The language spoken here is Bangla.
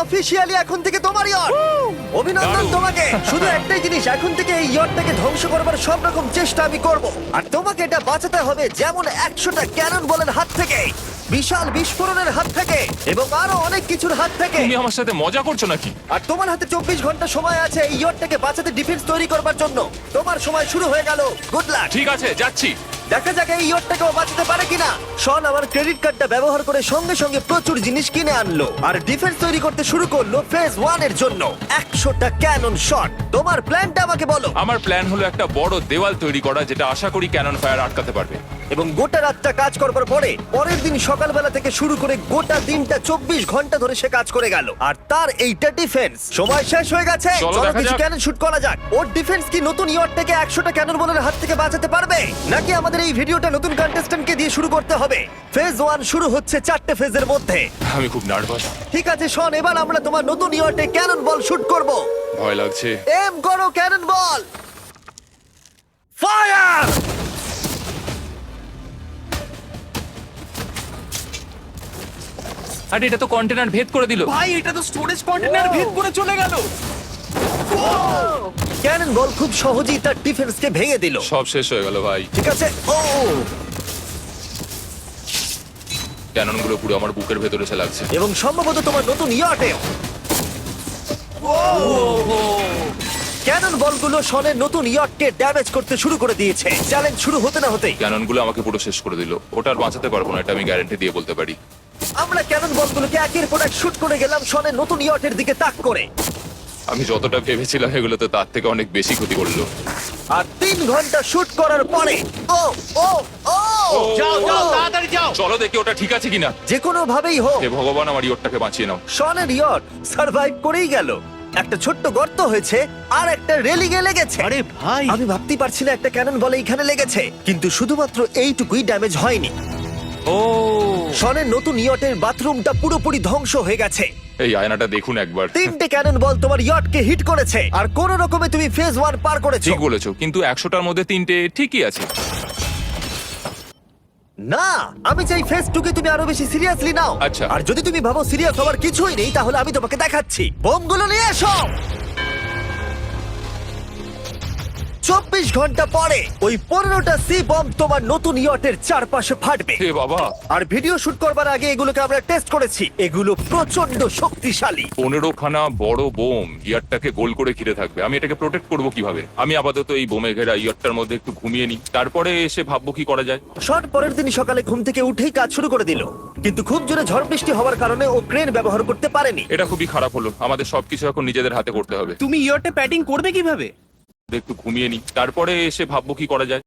অফিসিয়ালি এখন থেকে তোমার ইয়ট। অভিনন্দন দারুণ। তোমাকে। শুধু একটাই জিনিস, এখন থেকে এই ইয়টটাকে ধ্বংস করবার সব রকম চেষ্টা আমি করব, আর তোমাকে এটা বাঁচাতে হবে যেমন 100টা ক্যানন বলের হাত থেকে, বিশাল বিস্ফোরণের হাত থেকে, এবং আরো অনেক কিছুর হাত থেকে। তুমি আমার সাথে মজা করছো নাকি? আর তোমার হাতে 24 ঘন্টা সময় আছে এই ইয়টটাকে বাঁচাতে, ডিফেন্স তৈরি করবার জন্য। তোমার সময় শুরু হয়ে গেল। Good luck. ঠিক আছে, যাচ্ছি। দেখা যাক এই ইয়টটাকেও বাঁচাতে পারে কিনা। শন আমার ক্রেডিট কার্ডটা ব্যবহার করে সঙ্গে সঙ্গে প্রচুর জিনিস কিনে আনলো আর ডিফেন্স তৈরি করতে শুরু করলো ফেজ 1 এর জন্য 100টা ক্যানন শট। তোমার প্ল্যানটা আমাকে বলো। আমার প্ল্যান হলো একটা বড় দেওয়াল তৈরি করা, যেটা আশা করি ক্যানন ফায়ার আটকাতে পারবে। এবং গোটা রাতটা কাজ করবার পরে পরের দিন সকালবেলা থেকে শুরু করে গোটা দিনটা 24 ঘন্টা ধরে সে কাজ করে গেল, আর তার এইটা ডিফেন্স। সময় শেষ হয়ে গেছে, চলো চলো দেখা কিছু যাক। ক্যানন শুট করা যাক। ওর ডিফেন্স কি নতুন ইয়টটাকে 100টা ক্যানন বলের হাত থেকে বাঁচাতে পারবে, নাকি আমাদের এই ভিডিওটা নতুন কন্টেস্ট্যান্টকে দিয়ে শুরু করতে হবে? ফেজ 1 শুরু হচ্ছে 4টে ফেজের মধ্যে। আমি খুব নার্ভাস। ঠিক আছে শন, এবার আমরা তোমার নতুন ইয়টে ক্যানন বল শুট করব। ভয় লাগছে। এম করো ক্যানন বল, ফায়ার! আরে এটা তো কন্টেনার ভেদ করে দিল। ভাই এটা তো স্টোরেজ কন্টেনার ভেদ করে চলে গেল। ক্যানন বল খুব সহজেই তার ডিফেন্সকে ভেঙে দিল। সব শেষ হয়ে গেল ভাই। ঠিক আছে, ও ক্যাননগুলো পুরো আমার বুকের ভেতরে এসে লাগছে। এবং সম্ভবত তোমার নতুন ইয়টেও। ক্যানন বলগুলো শনের নতুন ইয়টকে ড্যামেজ করতে শুরু করে দিয়েছে। চ্যালেঞ্জ শুরু হতে না হতেই ক্যাননগুলো আমাকে পুরো শেষ করে দিল। ওটা আর বাঁচাতে পারবো না, এটা আমি গ্যারান্টি দিয়ে বলতে পারি। আমরা ক্যানন বলগুলোকে একের পর এক শুট করে গেলাম শনের নতুন ইয়টের দিকে তাক করে। আমি যতটা ভেবেছিলাম এগুলো তো তার থেকে অনেক বেশি ক্ষতি করলো। আর 3 ঘন্টা শুট করার পরে ও ও ও যাও যাও তাড়াতাড়ি যাও। চলো দেখি ওটা ঠিক আছে কিনা। যে কোনো ভাবেই হোক হে ভগবান, আমার ইয়টটাকে বাঁচিয়ে নাও। শনের ইয়ট সার্ভাইভ করেই গেল। একটা ছোট্ট গর্ত হয়েছে আর একটা রেলিং এ লেগেছে। আরে ভাই আমি ভাবতেই পারছি না একটা ক্যানন বলে এখানে লেগেছে, কিন্তু শুধুমাত্র এইটুকুই ড্যামেজ হয়নি। ও শনের নতুন ইয়টের বাথরুমটা পুরোপুরি ধ্বংস হয়ে গেছে। এই আয়নাটা দেখুন একবার। 3টে ক্যানন বল তোমার ইয়টকে হিট করেছে, আর কোন রকমে তুমি ফেজ 1 পার করেছো। ঠিক বলেছো, কিন্তু 100টার মধ্যে 3টে ঠিকই আছে। না, আমি চাই ফেজ 2 কে তুমি আরো বেশি সিরিয়াসলি নাও। আচ্ছা। আর যদি তুমি ভাবো সিরিয়াস হওয়ার কিছুই নেই, তাহলে আমি তোমাকে দেখাচ্ছি। বোমগুলো নিয়ে এসো। 24 ঘন্টা পরে ওই 15টা সি বম তোমার নতুন ইয়টের চারপাশে ফাটবে। হে বাবা, আর ভিডিও শুট করবার আগে এগুলোকে আমরা টেস্ট করেছি, এগুলো প্রচন্ড শক্তিশালী। 15খানা বড় বোম ইয়ারটাকে গোল করে ঘিরে থাকবে। আমি এটাকে প্রোটেক্ট করব কিভাবে? আমি আপাতত এই বোমে ঘেরা ইয়ারটার মধ্যে একটু ঘুমিয়ে নিই, তারপরে এসে ভাববো কি করা যায়। শট পরের দিন সকালে ঘুম থেকে উঠেই কাজ শুরু করে দিল, কিন্তু খুব জোরে ঝড় বৃষ্টি হওয়ার কারণে ও ক্রেন ব্যবহার করতে পারেনি। এটা খুবই খারাপ হলো। আমাদের সবকিছু এখন নিজেদের হাতে করতে হবে। তুমি ইয়রটে প্যাডিং করবে কিভাবে? একটু ঘুমিয়ে নিই, তারপরে এসে ভাববো কি করা যায়।